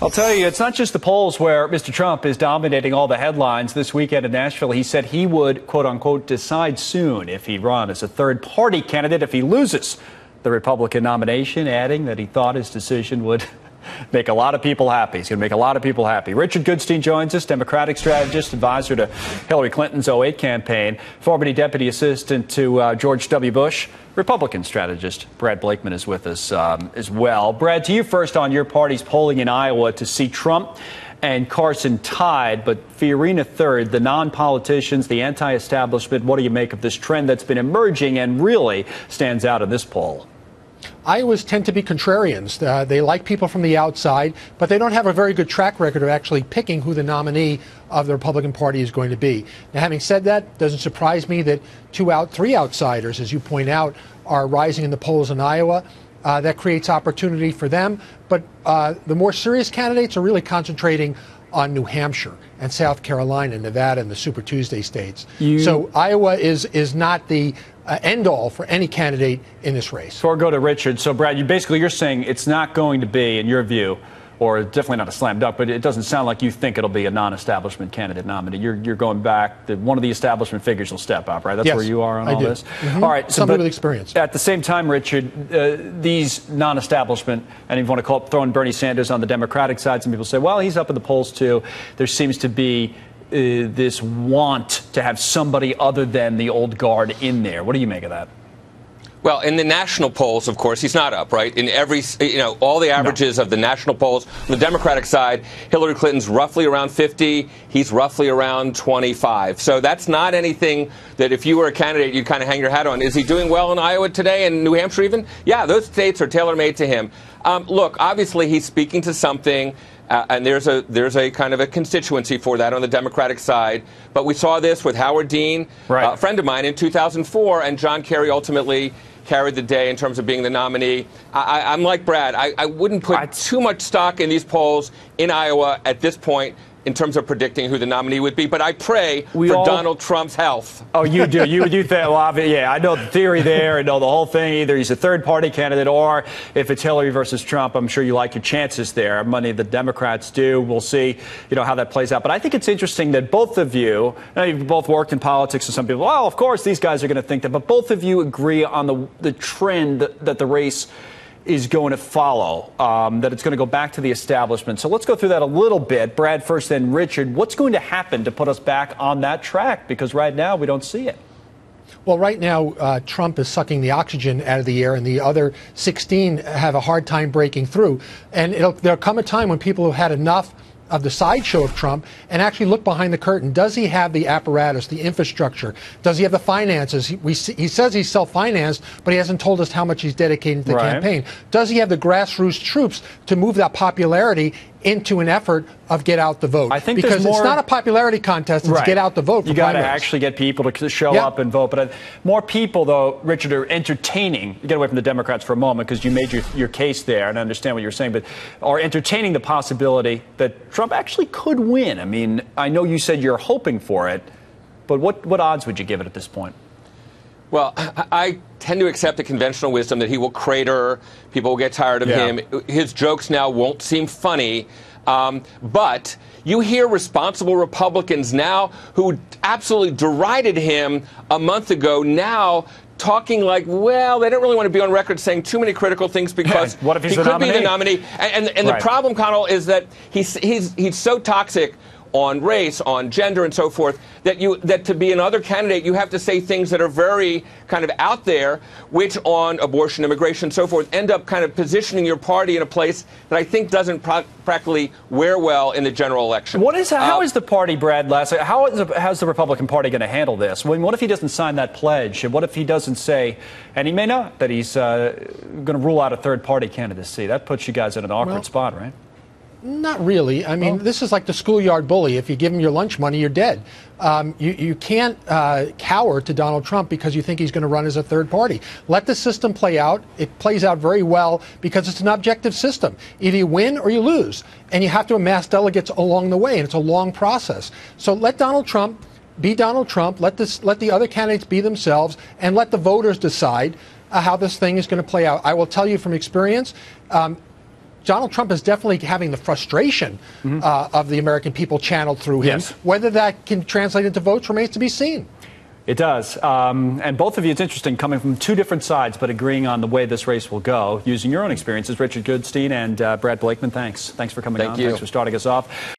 I'll tell you, it's not just the polls where Mr. Trump is dominating all the headlines. This weekend in Nashville, he said he would, quote unquote, decide soon if he'd run as a third party candidate if he loses the Republican nomination, adding that he thought his decision would make a lot of people happy. He's going to make a lot of people happy. Richard Goodstein joins us, Democratic strategist, advisor to Hillary Clinton's 2008 campaign, former deputy assistant to George W. Bush. Republican strategist Brad Blakeman is with us as well. Brad, to you first on your party's polling in Iowa to see Trump and Carson tied, but Fiorina third, the non-politicians, the anti-establishment. What do you make of this trend that's been emerging and really stands out in this poll? Iowas tend to be contrarians. They like people from the outside, but they don't have a very good track record of actually picking who the nominee of the Republican Party is going to be. Now, having said that, it doesn't surprise me that three outsiders, as you point out, are rising in the polls in Iowa. That creates opportunity for them. But the more serious candidates are really concentrating on New Hampshire and South Carolina, Nevada, and the Super Tuesday states. So Iowa is not the end-all for any candidate in this race. Before I go to Richard, so Brad, you're saying it's not going to be, in your view, or definitely not a slam dunk, but it doesn't sound like you think it'll be a non-establishment candidate nominee. You're going back, one of the establishment figures will step up, right? That's where you are on all this? Mm-hmm. All right. Somebody with experience. At the same time, Richard, these non-establishment, and if you want to call it throwing Bernie Sanders on the Democratic side, some people say, well, he's up in the polls too. There seems to be this want to have somebody other than the old guard in there. What do you make of that? Well, in the national polls, of course, he's not up, right? In every, all the averages of the national polls, on the Democratic side, Hillary Clinton's roughly around 50. He's roughly around 25. So that's not anything that if you were a candidate, you'd kind of hang your hat on. Is he doing well in Iowa today and New Hampshire even? Yeah, those states are tailor-made to him. Look, obviously, he's speaking to something. And there's a kind of a constituency for that on the Democratic side. But we saw this with Howard Dean, a friend of mine, in 2004, and John Kerry ultimately carried the day in terms of being the nominee. I'm like Brad. I wouldn't put too much stock in these polls in Iowa at this point in terms of predicting who the nominee would be, but I pray for Donald Trump's health. Oh, you do? You think? Well, yeah, I know the theory there. I know the whole thing. Either he's a third-party candidate, or if it's Hillary versus Trump, I'm sure you like your chances there. Many of the Democrats do. We'll see, how that plays out. But I think it's interesting that both of you, you've both worked in politics, and some people, well, of course, these guys are going to think that, but both of you agree on the trend that the race is going to follow, that it's going to go back to the establishment. So let's go through that a little bit. Brad first, then Richard. What's going to happen to put us back on that track? Because right now we don't see it. Well, right now, Trump is sucking the oxygen out of the air, and the other 16 have a hard time breaking through. And there'll come a time when people have had enough of the sideshow of Trump and actually look behind the curtain. Does he have the apparatus, the infrastructure? Does he have the finances? He says he's self-financed, but he hasn't told us how much he's dedicating to the campaign. Does he have the grassroots troops to move that popularity into an effort of get out the vote? I think because it's not a popularity contest, it's get out the vote. You got to actually get people to show up and vote. But more people, though, Richard, are entertaining. Get away from the Democrats for a moment because you made your case there, and I understand what you're saying, but are entertaining the possibility that Trump actually could win. I mean, I know you said you're hoping for it, but what odds would you give it at this point? Well, I tend to accept the conventional wisdom that he will crater, people will get tired of him. His jokes now won't seem funny. But you hear responsible Republicans now who absolutely derided him a month ago now talking like, well, they don't really want to be on record saying too many critical things because what if he's he could be the nominee. And the problem, Connell, is that he's so toxic on race, on gender, and so forth, that to be another candidate, you have to say things that are very kind of out there, which on abortion, immigration, and so forth, end up kind of positioning your party in a place that I think doesn't practically wear well in the general election. How is the party, Brad, how's the Republican Party going to handle this? What if he doesn't sign that pledge? And what if he doesn't say, and he may not, that he's going to rule out a third-party candidacy? That puts you guys in an awkward spot, right? Not really. I mean, this is like the schoolyard bully. If you give him your lunch money, you're dead. You can't cower to Donald Trump because you think he's going to run as a third party. Let the system play out. It plays out very well because it's an objective system. Either you win or you lose. And you have to amass delegates along the way, and it's a long process. So let Donald Trump be Donald Trump. Let the other candidates be themselves, and let the voters decide how this thing is going to play out. I will tell you from experience, Donald Trump is definitely having the frustration of the American people channeled through him. Yes. Whether that can translate into votes remains to be seen. It does. And both of you, it's interesting, coming from two different sides, but agreeing on the way this race will go, using your own experiences. Richard Goodstein and Brad Blakeman, thanks. Thanks for coming on. Thank you. Thanks for starting us off.